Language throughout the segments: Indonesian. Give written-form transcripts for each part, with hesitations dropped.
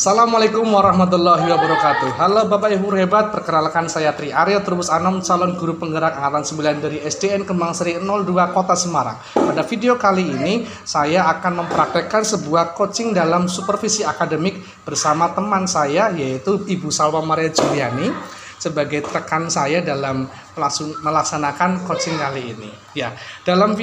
Assalamualaikum warahmatullahi wabarakatuh. Halo Bapak Ibu hebat, perkenalkan saya Tri Aryo Trubus Anom, calon guru penggerak angkatan 9 dari SDN Kembang Seri 02 Kota Semarang. Pada video kali ini saya akan mempraktekkan sebuah coaching dalam supervisi akademik bersama teman saya, yaitu Ibu Salwa Maria Juliani, sebagai rekan saya dalam melaksanakan coaching kali ini. Ya, dalam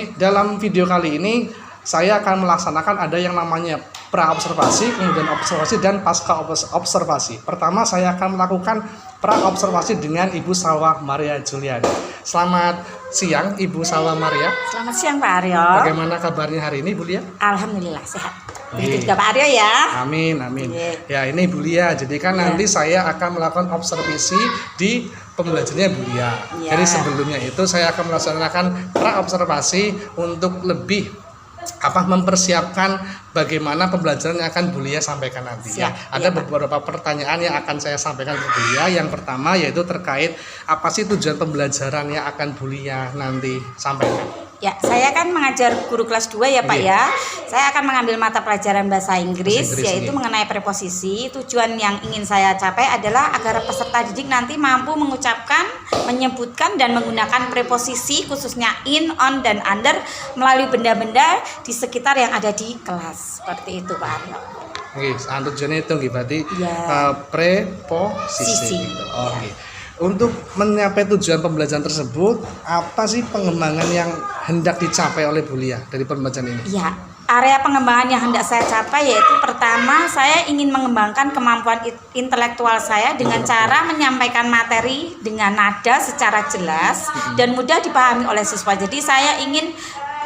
video kali ini saya akan melaksanakan ada yang namanya pra-observasi, kemudian observasi, dan pasca observasi. Pertama saya akan melakukan pra-observasi dengan Ibu Salwa Maria Juliani. Selamat siang Ibu Salwa Maria. Selamat siang Pak Aryo. Bagaimana kabarnya hari ini Bu Lia? Alhamdulillah sehat. Begitu juga Pak Aryo ya. Amin, amin. Ya, ini Bu Lia. Jadi kan nanti saya akan melakukan observasi di pembelajarannya Bu Lia. Jadi sebelumnya itu saya akan melaksanakan pra-observasi untuk lebih mempersiapkan bagaimana pembelajaran yang akan Bu Lia sampaikan nanti. Ada beberapa pertanyaan yang akan saya sampaikan ke Bu Lia. Yang pertama yaitu terkait apa sih tujuan pembelajaran yang akan Bu Lia nanti sampaikan. Ya, saya kan mengajar guru kelas 2 ya Pak ya. Saya akan mengambil mata pelajaran bahasa Inggris yaitu mengenai preposisi. Tujuan yang ingin saya capai adalah agar peserta didik nanti mampu mengucapkan, menyebutkan dan menggunakan preposisi khususnya in, on, dan under melalui benda-benda di sekitar yang ada di kelas. Seperti itu Pak Aryo. Oke, tujuannya itu berarti preposisi. Oke. Untuk mencapai tujuan pembelajaran tersebut, apa sih pengembangan yang hendak dicapai oleh Bu Lia dari pembelajaran ini? Ya, area pengembangan yang hendak saya capai yaitu pertama, saya ingin mengembangkan kemampuan intelektual saya dengan cara menyampaikan materi dengan nada secara jelas dan mudah dipahami oleh siswa. Jadi saya ingin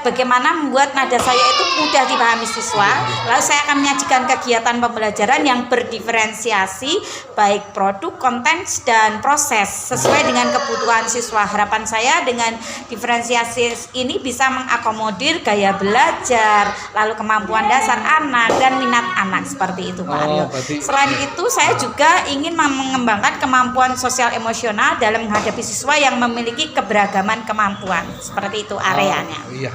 bagaimana membuat nada saya itu mudah dipahami siswa. Lalu saya akan menyajikan kegiatan pembelajaran yang berdiferensiasi baik produk, konten, dan proses sesuai dengan kebutuhan siswa. Harapan saya dengan diferensiasi ini bisa mengakomodir gaya belajar, lalu kemampuan dasar anak dan minat anak, seperti itu Pak Aryo. Selain itu saya juga ingin mengembangkan kemampuan sosial emosional dalam menghadapi siswa yang memiliki keberagaman kemampuan. Seperti itu areanya. Iya.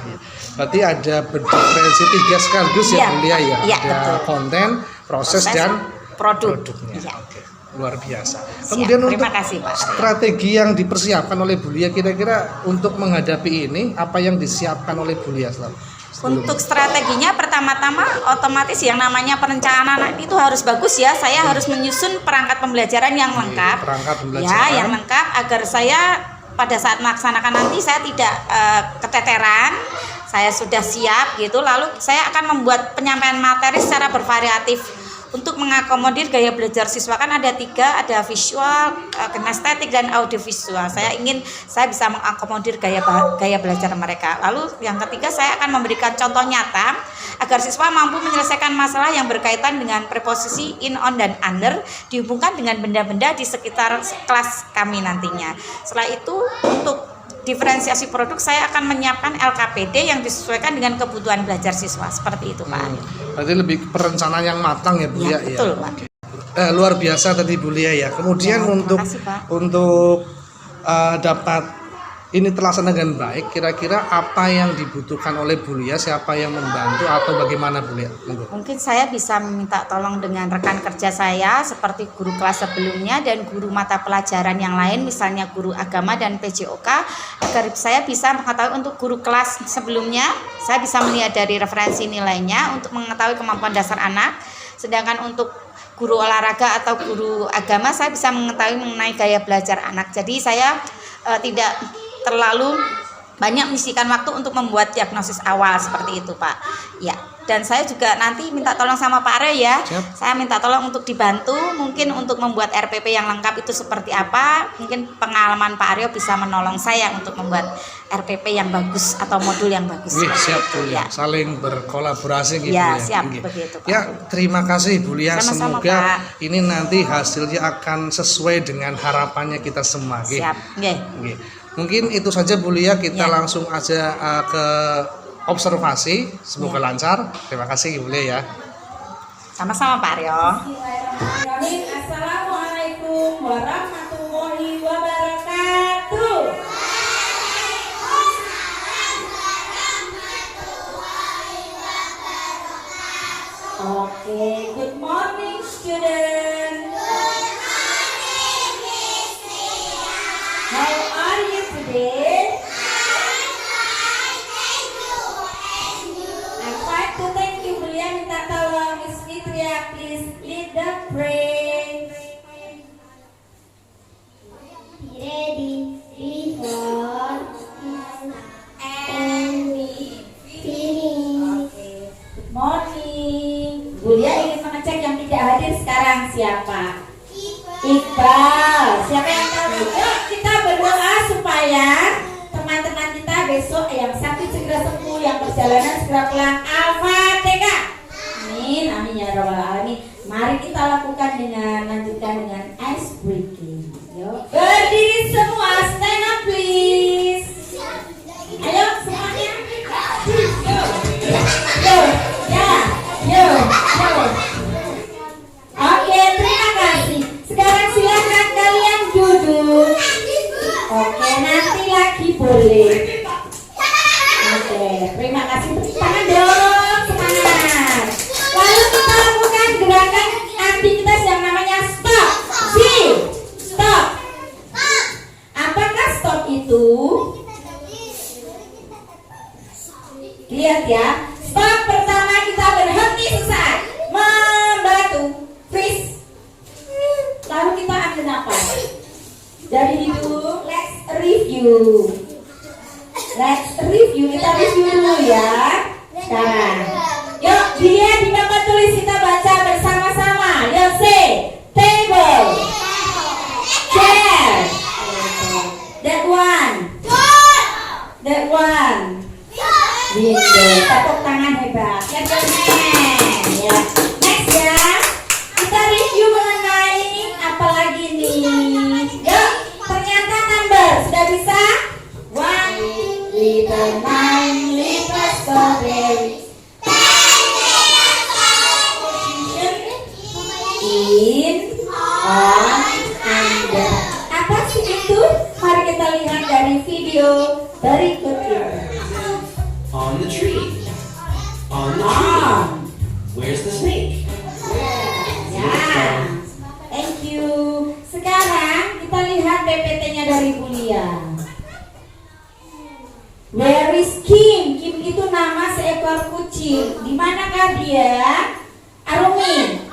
Berarti ada berdiferensi 3 sekaligus ya Bu Lia ya. Ada betul. Konten, proses dan produknya. Oke. Luar biasa. Kemudian terima kasih Pak. Strategi yang dipersiapkan oleh Bu Lia kira-kira untuk menghadapi ini, apa yang disiapkan oleh Bu Lia Untuk strateginya pertama-tama otomatis yang namanya perencanaan itu harus bagus ya. Saya harus menyusun perangkat pembelajaran yang lengkap. Yang lengkap agar saya pada saat melaksanakan nanti saya tidak keteteran. Saya sudah siap gitu. Lalu saya akan membuat penyampaian materi secara bervariatif untuk mengakomodir gaya belajar siswa. Kan ada 3, ada visual, kinestetik, dan audiovisual. Saya bisa mengakomodir gaya belajar mereka. Lalu yang ketiga, saya akan memberikan contoh nyata agar siswa mampu menyelesaikan masalah yang berkaitan dengan preposisi in, on, dan under dihubungkan dengan benda-benda di sekitar kelas kami nantinya. Setelah itu untuk diferensiasi produk saya akan menyiapkan LKPD yang disesuaikan dengan kebutuhan belajar siswa. Seperti itu Pak. Berarti lebih perencanaan yang matang ya Bu Lia. Betul Pak. Luar biasa tadi Bu Lia ya. Kemudian untuk dapat ini terlaksana dengan baik, kira-kira apa yang dibutuhkan oleh Bu Lia, siapa yang membantu atau bagaimana Bu Lia? Mungkin saya bisa meminta tolong dengan rekan kerja saya seperti guru kelas sebelumnya dan guru mata pelajaran yang lain, misalnya guru agama dan PJOK, agar saya bisa mengetahui untuk guru kelas sebelumnya, saya bisa melihat dari referensi nilainya untuk mengetahui kemampuan dasar anak. Sedangkan untuk guru olahraga atau guru agama, saya bisa mengetahui mengenai gaya belajar anak. Jadi saya tidak terlalu banyak menyisihkan waktu untuk membuat diagnosis awal seperti itu Pak. Ya, dan saya juga nanti minta tolong sama Pak Aryo ya. Saya minta tolong untuk dibantu mungkin untuk membuat RPP yang lengkap itu seperti apa. Mungkin pengalaman Pak Aryo bisa menolong saya untuk membuat RPP yang bagus atau modul yang bagus. Siap Bu Lia. Saling berkolaborasi gitu ya. Siap begitu Pak. Ya, terima kasih Bu Lia. Sama-sama, semoga Pak. Ini nanti hasilnya akan sesuai dengan harapannya kita semua. Siap. Mungkin itu saja Bu Lia, kita langsung aja ke observasi. Semoga lancar. Terima kasih Bu Lia ya. Sama-sama Pak Aryo. Assalamualaikum warahmatullahi wabarakatuh. Okay, good morning students. Iqbal. Siapa yang tahu? Yuk kita berdoa supaya teman-teman kita besok yang sakit segera sembuh, yang perjalanan segera pulang. Al-Fatihah. Amin, amin ya rabbal alamin. Mari kita lakukan lanjutkan dengan ice breaking. Yuk berdiri semua, stand up please. Ayo semuanya. Yo. Oke, terima kasih. Sekarang silakan kalian duduk. Oke, nanti lagi boleh. Oke, terima kasih. Tepuk tangan dong, semangat. Lalu kita lakukan gerakan aktivitas yang namanya stop. Stop. Apakah stop itu? Lihat ya. Stop pertama kita berhenti sesaat, membantu, freeze. Lalu kita ambil nafas. Dari hidung, let's review. Kita review dulu ya. Sekarang, yuk dilihat di papan tulis, kita baca bersama-sama. Yuk say, table, chair, that one, window. Tepuk tangan hebat. Ya. Next ya. Kita review mengenai apa lagi nih? Yuk, ternyata number sudah bisa. One little nine little strawberry. In, on, under. Apa sih itu? Mari kita lihat dari video berikut ini. On the tree. On the tree. On. Where's the snake? Ya, thank you. Sekarang kita lihat PPT-nya dari Bulia. Where is Kim? Kim itu nama seekor kucing. Di manakah dia? Arumi.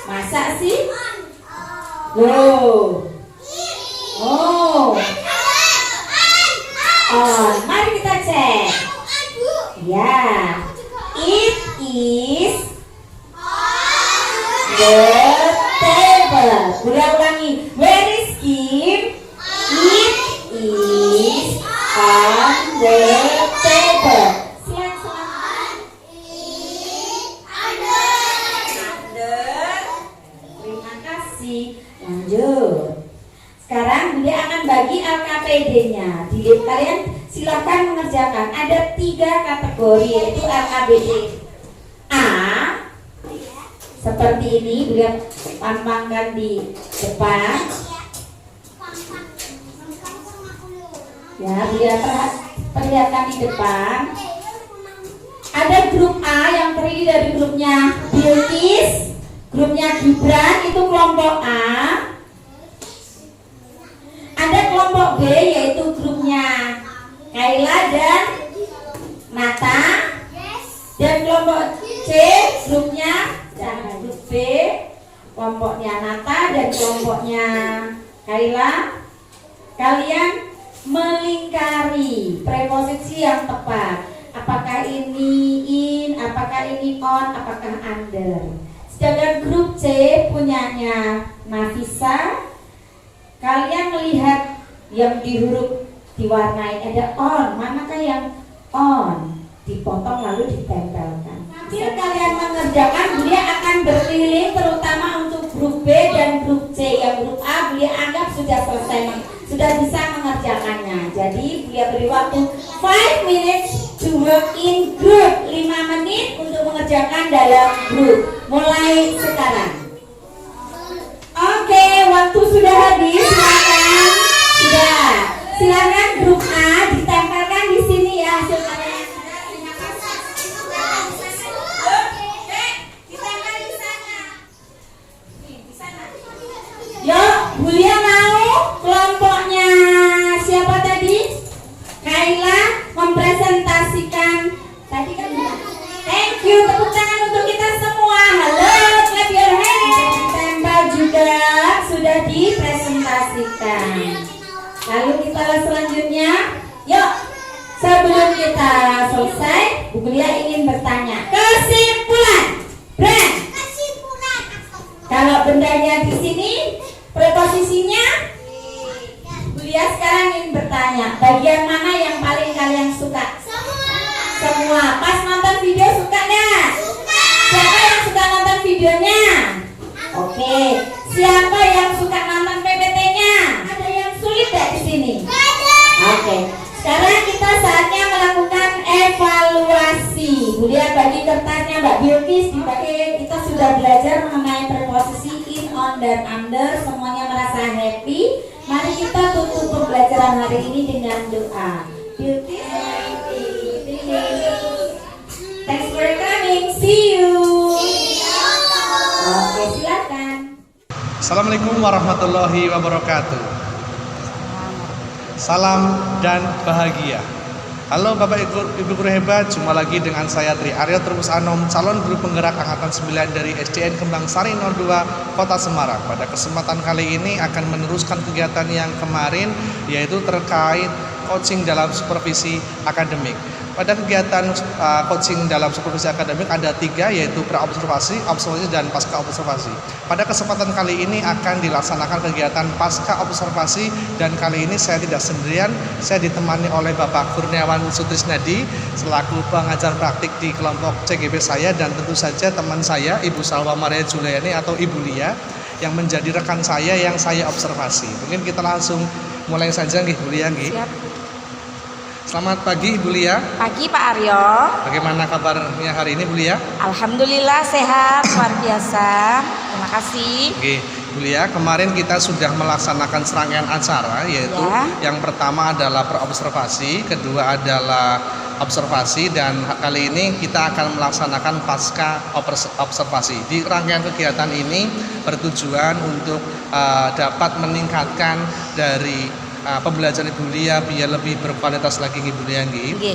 Masa sih? Oh. Mari kita cek. Ya, it is the table. Ulangi. Where is Kim? It is on the table. Terima kasih. Lanjut. Sekarang dia akan bagi LKPD-nya. Kalian silakan mengerjakan. Ada 3 kategori, yaitu LKPD A. Seperti ini, beliau pampangkan di depan. Ya, beliau perlihatkan di depan. Ada grup A yang terdiri dari grupnya Bilkis, grupnya Gibran, itu kelompok A. Ada kelompok B, yaitu grupnya Kaila dan Nata. Dan kelompok C, grupnya grup B, kelompoknya Nata dan kelompoknya Kaila. Kalian melingkari preposisi yang tepat. Apakah ini in, apakah ini on, apakah under. Sedangkan grup C punyanya Nafisa. Kalian melihat yang di huruf diwarnai ada on, manakah yang on? Dipotong lalu ditempelkan. Sambil kalian mengerjakan, beliau akan berkeliling terutama untuk grup B dan grup C. Yang grup A beliau anggap sudah selesai, sudah bisa mengerjakannya. Jadi beliau beri waktu 5 minutes to work in group, 5 menit untuk mengerjakan dalam grup. Mulai sekarang. Oke, waktu sudah habis. Silakan. Sudah. Silakan grup A ditempelkan di sini ya hasil karya. Terima kasih. Ditempel di sana. Nih, di sana. Yuk, Bulia mau kelompoknya siapa tadi? Kaila mempresentasikan tadi kan. Thank you, tepuk tangan untuk kita semua. Halo, clap your hands. Tempel juga sudah dipresentasikan. Lalu kita selanjutnya, yuk. Sebelum kita selesai, Bu Bulia ingin bertanya. Kesimpulan, Bran. Kalau bendanya di sini, Posisinya? Bulia sekarang ingin bertanya, bagian mana yang paling kalian suka? Semua. Pas nonton video suka nggak? Siapa yang suka nonton videonya? Oke. Siapa yang suka nonton PPT-nya? Ada yang sulit nggak di sini? Oke. Sekarang kita saatnya melakukan evaluasi. Bulia bagi kertasnya Mbak Bilkis. Kita sudah belajar mengenai preposisi in, on, dan under. Semuanya merasa happy. Mari kita tutup pembelajaran hari ini dengan doa. Bilkis, thanks for coming. See you. Oke, silakan. Assalamualaikum warahmatullahi wabarakatuh. Salam dan bahagia. Halo Bapak Ibu guru hebat, jumpa lagi dengan saya Tri Aryo Trubus Anom, calon guru penggerak angkatan 9 dari SDN Kembang Sari 02 Kota Semarang. Pada kesempatan kali ini akan meneruskan kegiatan yang kemarin, yaitu terkait coaching dalam supervisi akademik. Pada kegiatan coaching dalam supervisi akademik ada 3, yaitu pra-observasi, observasi, dan pasca observasi. Pada kesempatan kali ini akan dilaksanakan kegiatan pasca observasi, dan kali ini saya tidak sendirian, saya ditemani oleh Bapak Kurniawan Sutrisnadi selaku pengajar praktik di kelompok CGP saya, dan tentu saja teman saya Ibu Salwa Maria Juliani atau Ibu Lia yang menjadi rekan saya yang saya observasi. Mungkin kita langsung mulai saja nggih Bu Lia nggih. Siap. Selamat pagi Bu Lia. Pagi Pak Aryo. Bagaimana kabarnya hari ini Bu Lia? Alhamdulillah sehat, luar biasa. Terima kasih. Oke, Bu Lia, kemarin kita sudah melaksanakan serangkaian acara, yaitu yang pertama adalah pra-observasi, kedua adalah observasi, dan kali ini kita akan melaksanakan pasca observasi. Di rangkaian kegiatan ini bertujuan untuk dapat meningkatkan dari pembelajaran Ibu Lia biar lebih berkualitas lagi Ibu Lia.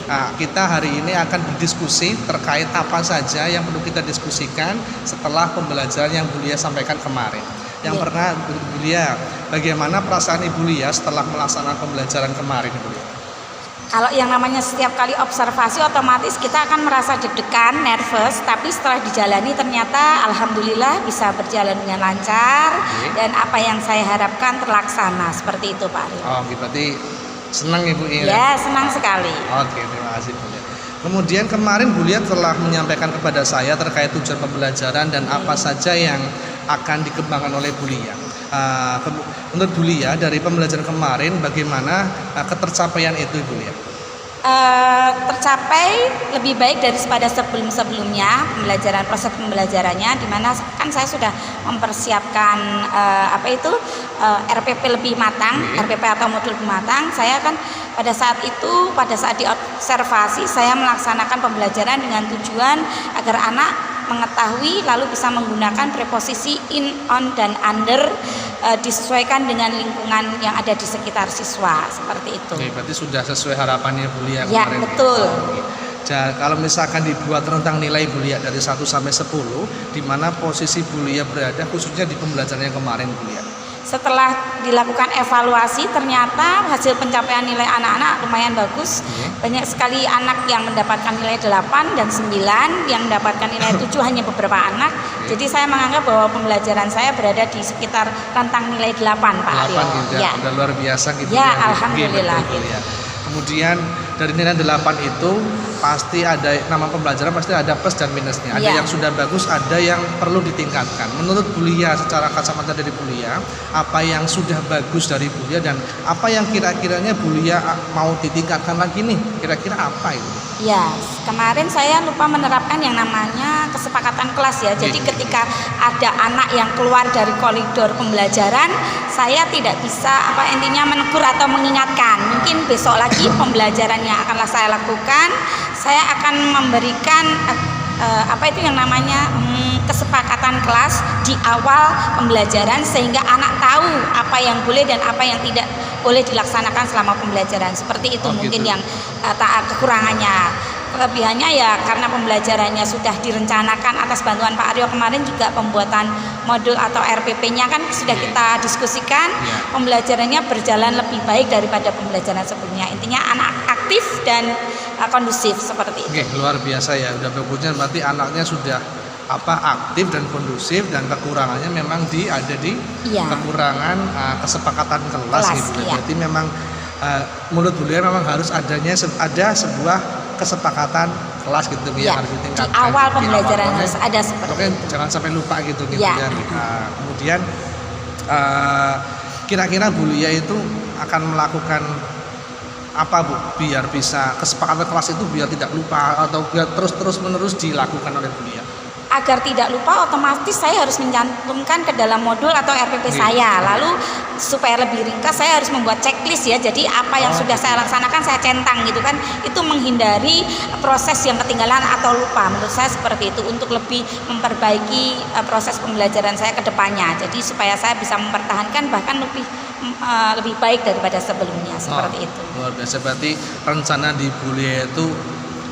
Nah, kita hari ini akan berdiskusi terkait apa saja yang perlu kita diskusikan setelah pembelajaran yang Ibu Lia sampaikan kemarin. Yang pernah Ibu Lia, bagaimana perasaan Ibu Lia setelah melaksanakan pembelajaran kemarin Ibu Lia? Kalau yang namanya setiap kali observasi otomatis kita akan merasa deg-degan, nervous, tapi setelah dijalani ternyata alhamdulillah bisa berjalan dengan lancar dan apa yang saya harapkan terlaksana, seperti itu Pak Aryo. Oh, berarti senang Ibu Lia? Ya, senang sekali. Oke, terima kasih Bu Lia. Kemudian kemarin Bu Lia telah menyampaikan kepada saya terkait tujuan pembelajaran dan apa saja yang akan dikembangkan oleh Bu Lia. Menurut Bu Lia dari pembelajaran kemarin bagaimana ketercapaian itu Bu Lia? Tercapai lebih baik daripada sebelum-sebelumnya proses pembelajarannya, di mana kan saya sudah mempersiapkan RPP lebih matang, RPP atau modul lebih matang. Saya kan pada saat diobservasi saya melaksanakan pembelajaran dengan tujuan agar anak mengetahui lalu bisa menggunakan preposisi in, on, dan under disesuaikan dengan lingkungan yang ada di sekitar siswa, seperti itu. Oke, berarti sudah sesuai harapannya Bu Lia ya, kemarin. Betul. Kalau misalkan dibuat rentang nilai Bu Lia dari 1 sampai 10, di mana posisi Bu Lia berada khususnya di pembelajaran yang kemarin Bu Lia? Setelah dilakukan evaluasi ternyata hasil pencapaian nilai anak-anak lumayan bagus. Banyak sekali anak yang mendapatkan nilai 8 dan 9, yang mendapatkan nilai 7 hanya beberapa anak. Jadi saya menganggap bahwa pembelajaran saya berada di sekitar rentang nilai 8 Pak Aryo. Ya. Udah luar biasa gitu ya. Alhamdulillah. Kemudian dari nilai 8 itu pasti ada nama pembelajaran, pasti ada plus dan minusnya. Ada yang sudah bagus, ada yang perlu ditingkatkan. Menurut Bu Lia, secara kacamata dari Bu Lia, apa yang sudah bagus dari Bu Lia dan apa yang kira-kiranya Bu Lia mau ditingkatkan lagi nih? Kira-kira apa itu? Ya, kemarin saya lupa menerapkan yang namanya kesepakatan kelas ya. Jadi ketika ada anak yang keluar dari koridor pembelajaran, saya tidak bisa menegur atau mengingatkan. Mungkin besok lagi pembelajaran yang akanlah saya lakukan, saya akan memberikan kesepakatan kelas di awal pembelajaran sehingga anak tahu apa yang boleh dan apa yang tidak boleh dilaksanakan selama pembelajaran. Seperti itu mungkin yang kekurangannya. Kelebihannya ya karena pembelajarannya sudah direncanakan atas bantuan Pak Aryo kemarin, juga pembuatan modul atau RPP-nya kan sudah kita diskusikan. Pembelajarannya berjalan lebih baik daripada pembelajaran sebelumnya. Intinya anak aktif dan kondusif seperti itu. Oke, luar biasa ya. Udah bagusnya berarti anaknya sudah aktif dan kondusif, dan kekurangannya memang ada di Iya. kekurangan kesepakatan kelas gitu. Iya. Berarti memang menurut beliau memang harus ada sebuah kesepakatan kelas gitu Iya. yang harus Di ditingkatkan. awal pembelajaran Makanya- harus ada seperti makanya itu. jangan sampai lupa gitu Iya. ya. Kemudian kira-kira Bulia itu akan melakukan apa Bu biar bisa kesepakatan kelas itu biar tidak lupa atau biar terus menerus dilakukan oleh Bulia? Agar tidak lupa, otomatis saya harus mencantumkan ke dalam modul atau RPP Iya. saya. Lalu supaya lebih ringkas, saya harus membuat checklist ya. Jadi apa yang sudah saya laksanakan saya centang gitu kan. Itu menghindari proses yang ketinggalan atau lupa. Menurut saya seperti itu untuk lebih memperbaiki proses pembelajaran saya ke depannya. Jadi supaya saya bisa mempertahankan bahkan lebih baik daripada sebelumnya seperti itu. Luar biasa, berarti rencana di Bulia itu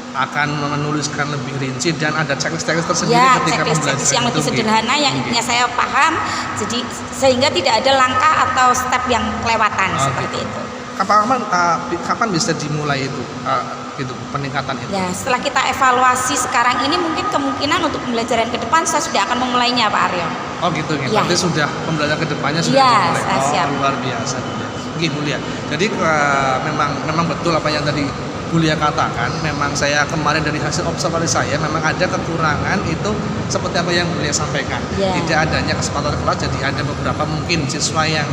akan menuliskan lebih rinci dan ada checklist tersendiri Ya, ketika checklist yang lebih itu, sederhana yang gitu. intinya saya paham, jadi sehingga tidak ada langkah atau step yang kelewatan seperti itu. Kapan bisa dimulai itu gitu peningkatan itu? Ya, setelah kita evaluasi sekarang ini mungkin kemungkinan untuk pembelajaran ke depan saya sudah akan memulainya Pak Aryo. Oh gitu ya. Ya. Berarti sudah pembelajaran kedepannya sudah Ya, dimulai. saya siap. Luar biasa. Gitu Bulia. Jadi memang betul apa yang tadi Bulia katakan. Memang saya kemarin dari hasil observasi saya memang ada kekurangan itu seperti apa yang Bulia sampaikan. Ya. Tidak adanya kesempatan kelas, jadi ada beberapa mungkin siswa yang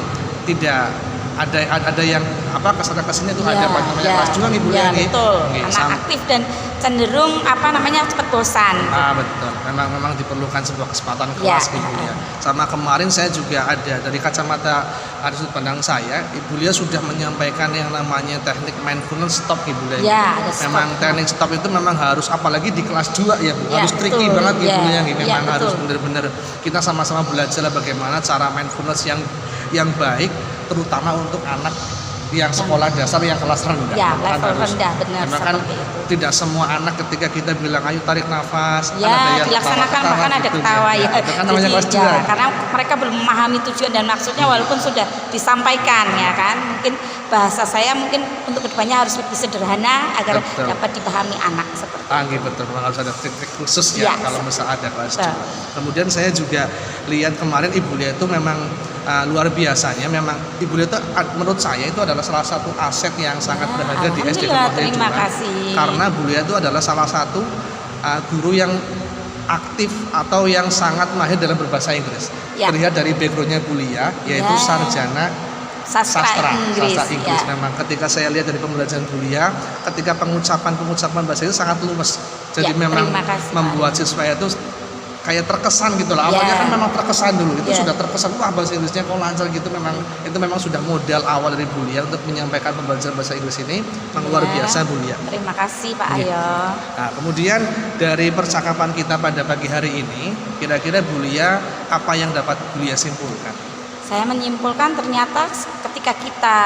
tidak ada yang kesana-kesini itu ada apa namanya kelas juga nih Bulia. Ya, betul. Nggih, Anak aktif dan cenderung cepat bosan. Betul. Memang diperlukan sebuah kesempatan Ya. kelas gitu ya. Sama kemarin saya juga ada dari kacamata sudut pandang saya, Ibu Lia sudah menyampaikan yang namanya teknik mindfulness stop Ibu Lia. Ya, ada stop. Memang teknik stop itu memang harus apalagi di kelas 2 ya Bu. Ya, Harus tricky betul. banget Ibu Ya, Lia. ya, Memang harus betul. benar-benar kita sama-sama belajar bagaimana cara mindfulness yang baik, terutama untuk anak yang sekolah dasar yang kelas rendah. Ya, Kan level harus. rendah, benar, Karena kan seperti itu. tidak semua anak ketika kita bilang ayo tarik nafas, kan ada Ya, yang dilaksanakan ketawa-ketawa bahkan ada gitu, ketawa ya. Itu kan namanya Jadi, kelas 2. ya, karena mereka belum memahami tujuan dan maksudnya walaupun sudah disampaikan ya kan. Mungkin bahasa saya mungkin untuk kedepannya harus lebih sederhana agar Betul. dapat dipahami anak seperti itu. Betul, memang harus ada trik-trik khusus ya Yes. kalau misalnya ada kelas Betul. 2. Kemudian saya juga lihat kemarin Ibu Lia itu memang luar biasanya. Memang Ibu Lia itu menurut saya itu adalah salah satu aset yang sangat berharga di SD Alhamdulillah, Kemangirang terima juga. kasih. Karena Bu Lia itu adalah salah satu guru yang aktif atau yang sangat mahir dalam berbahasa Inggris. Ya. Terlihat dari backgroundnya Bu Lia yaitu Ya. sarjana Sastra Inggris. Ya. Memang ketika saya lihat dari pembelajaran Bulia, ketika pengucapan bahasa itu sangat luwes. Jadi Ya, memang terima kasih, membuat siswa itu kayak terkesan gitu lah. Awalnya Ya. kan memang terkesan dulu. Itu Ya. sudah terkesan, wah bahasa Inggrisnya kok lancar gitu. Memang sudah modal awal dari Bulia untuk menyampaikan pembelajaran bahasa Inggris ini. Memang luar Ya. biasa Bulia. Terima kasih Pak Iya. Aryo. Nah, kemudian dari percakapan kita pada pagi hari ini, kira-kira Bulia apa yang dapat Bulia simpulkan? Saya menyimpulkan ternyata ketika kita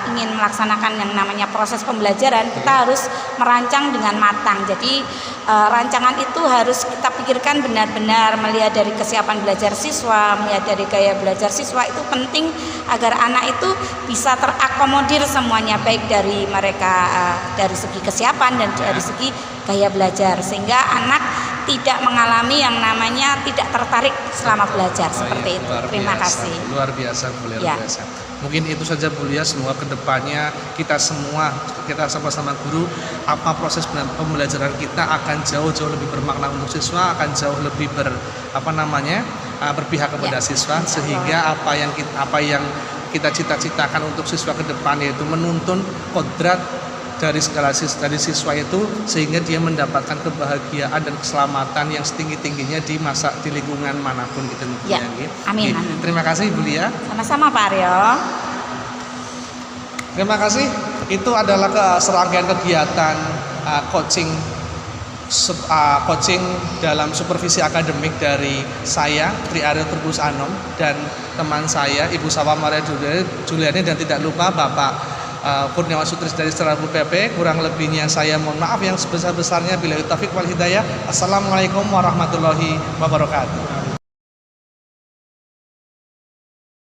ingin melaksanakan yang namanya proses pembelajaran, kita harus merancang dengan matang. Jadi rancangan itu harus kita pikirkan benar-benar, melihat dari kesiapan belajar siswa, melihat dari gaya belajar siswa. Itu penting agar anak itu bisa terakomodir semuanya, baik dari mereka dari segi kesiapan dan dari segi gaya belajar, sehingga anak tidak mengalami yang namanya tidak tertarik selama belajar seperti itu. Terima kasih. Luar biasa, luar Ya. biasa. Mungkin itu saja Bulia. Semoga kedepannya kita sama-sama guru, proses pembelajaran kita akan jauh-jauh lebih bermakna untuk siswa, akan jauh lebih berpihak kepada siswa, sehingga apa yang kita cita-citakan untuk siswa ke depan yaitu menuntun kodrat dari siswa itu sehingga dia mendapatkan kebahagiaan dan keselamatan yang setinggi-tingginya di lingkungan manapun gitu. Ya, amin, Oke. amin. Terima kasih Bu Lia. Sama-sama Pak Aryo. Terima kasih. Itu adalah serangkaian kegiatan coaching dalam supervisi akademik dari saya Tri Aryo Turbus Anom dan teman saya Ibu Sawa Maria Juliani, dan tidak lupa Bapak Kurniawan Sutris dari Serabu PP. Kurang lebihnya saya mohon maaf yang sebesar-besarnya. Billahi taufik wal hidayah. Assalamualaikum warahmatullahi wabarakatuh.